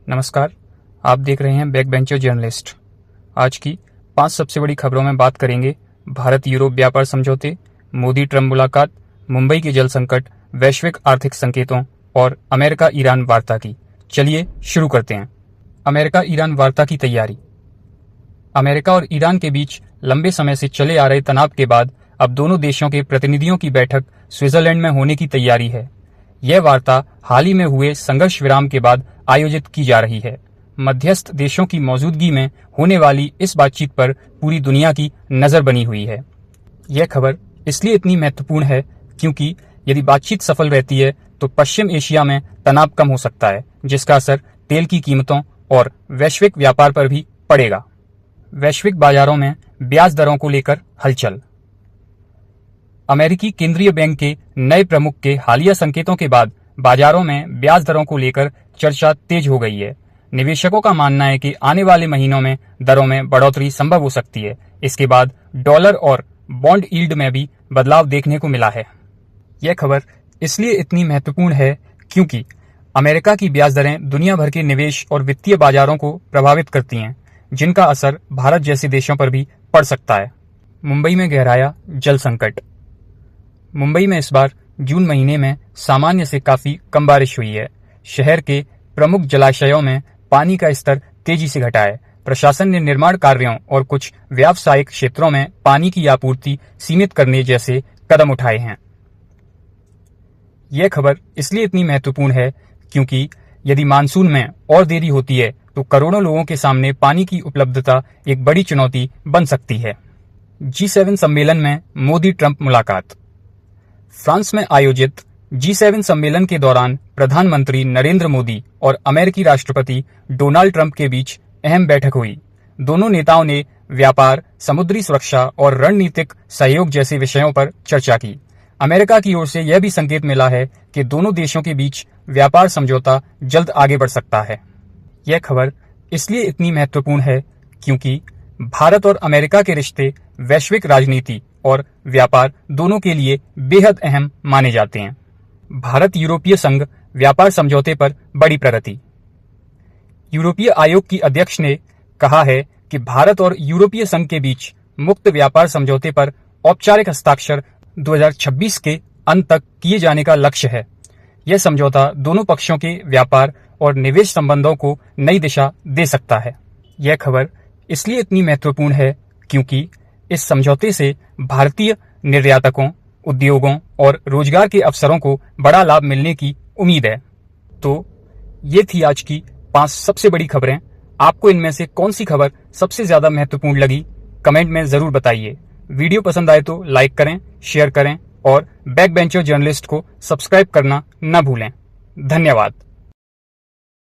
नमस्कार, आप देख रहे हैं बैक बेंचर जर्नलिस्ट। आज की 5 सबसे बड़ी खबरों में बात करेंगे भारत यूरोप व्यापार समझौते, मोदी ट्रंप मुलाकात, मुंबई के जल संकट, वैश्विक आर्थिक संकेतों और अमेरिका ईरान वार्ता की। चलिए शुरू करते हैं। अमेरिका ईरान वार्ता की तैयारी। अमेरिका और ईरान के बीच लंबे समय से चले आ रहे तनाव के बाद अब दोनों देशों के प्रतिनिधियों की बैठक स्विट्जरलैंड में होने की तैयारी है। यह वार्ता हाल ही में हुए संघर्ष विराम के बाद आयोजित की जा रही है। मध्यस्थ देशों की मौजूदगी में होने वाली इस बातचीत पर पूरी दुनिया की नजर बनी हुई है। यह खबर इसलिए इतनी महत्वपूर्ण है क्योंकि यदि बातचीत सफल रहती है तो पश्चिम एशिया में तनाव कम हो सकता है, जिसका असर तेल की कीमतों और वैश्विक व्यापार पर भी पड़ेगा। वैश्विक बाजारों में ब्याज दरों को लेकर हलचल। अमेरिकी केंद्रीय बैंक के नए प्रमुख के हालिया संकेतों के बाद बाजारों में ब्याज दरों को लेकर चर्चा तेज हो गई है। निवेशकों का मानना है कि आने वाले महीनों में दरों में बढ़ोतरी संभव हो सकती है। इसके बाद डॉलर और बॉन्ड यील्ड में भी बदलाव देखने को मिला है। यह खबर इसलिए इतनी महत्वपूर्ण है क्योंकि अमेरिका की ब्याज दरें दुनिया भर के निवेश और वित्तीय बाजारों को प्रभावित करती हैं, जिनका असर भारत जैसे देशों पर भी पड़ सकता है। मुंबई में गहराया जल संकट। मुंबई में इस बार जून महीने में सामान्य से काफी कम बारिश हुई है। शहर के प्रमुख जलाशयों में पानी का स्तर तेजी से घटा है। प्रशासन ने निर्माण कार्यों और कुछ व्यावसायिक क्षेत्रों में पानी की आपूर्ति सीमित करने जैसे कदम उठाए हैं। यह खबर इसलिए इतनी महत्वपूर्ण है क्योंकि यदि मानसून में और देरी होती है तो करोड़ों लोगों के सामने पानी की उपलब्धता एक बड़ी चुनौती बन सकती है। G7 सम्मेलन में मोदी ट्रंप मुलाकात। फ्रांस में आयोजित G7 सम्मेलन के दौरान प्रधानमंत्री नरेंद्र मोदी और अमेरिकी राष्ट्रपति डोनाल्ड ट्रंप के बीच अहम बैठक हुई। दोनों नेताओं ने व्यापार, समुद्री सुरक्षा और रणनीतिक सहयोग जैसे विषयों पर चर्चा की। अमेरिका की ओर से यह भी संकेत मिला है कि दोनों देशों के बीच व्यापार समझौता जल्द आगे बढ़ सकता है। यह खबर इसलिए इतनी महत्वपूर्ण है क्योंकि भारत और अमेरिका के रिश्ते वैश्विक राजनीति और व्यापार दोनों के लिए बेहद अहम माने जाते हैं। भारत यूरोपीय संघ व्यापार समझौते पर बड़ी प्रगति। यूरोपीय आयोग की अध्यक्ष ने कहा है कि भारत और यूरोपीय संघ के बीच मुक्त व्यापार समझौते पर औपचारिक हस्ताक्षर 2026 के अंत तक किए जाने का लक्ष्य है। यह समझौता दोनों पक्षों के व्यापार और निवेश संबंधों को नई दिशा दे सकता है। यह खबर इसलिए इतनी महत्वपूर्ण है क्योंकि इस समझौते से भारतीय निर्यातकों, उद्योगों और रोजगार के अवसरों को बड़ा लाभ मिलने की उम्मीद है। तो ये थी आज की 5 सबसे बड़ी खबरें। आपको इनमें से कौन सी खबर सबसे ज्यादा महत्वपूर्ण लगी, कमेंट में जरूर बताइए। वीडियो पसंद आए तो लाइक करें, शेयर करें और बैक बेंचर जर्नलिस्ट को सब्सक्राइब करना न भूलें। धन्यवाद।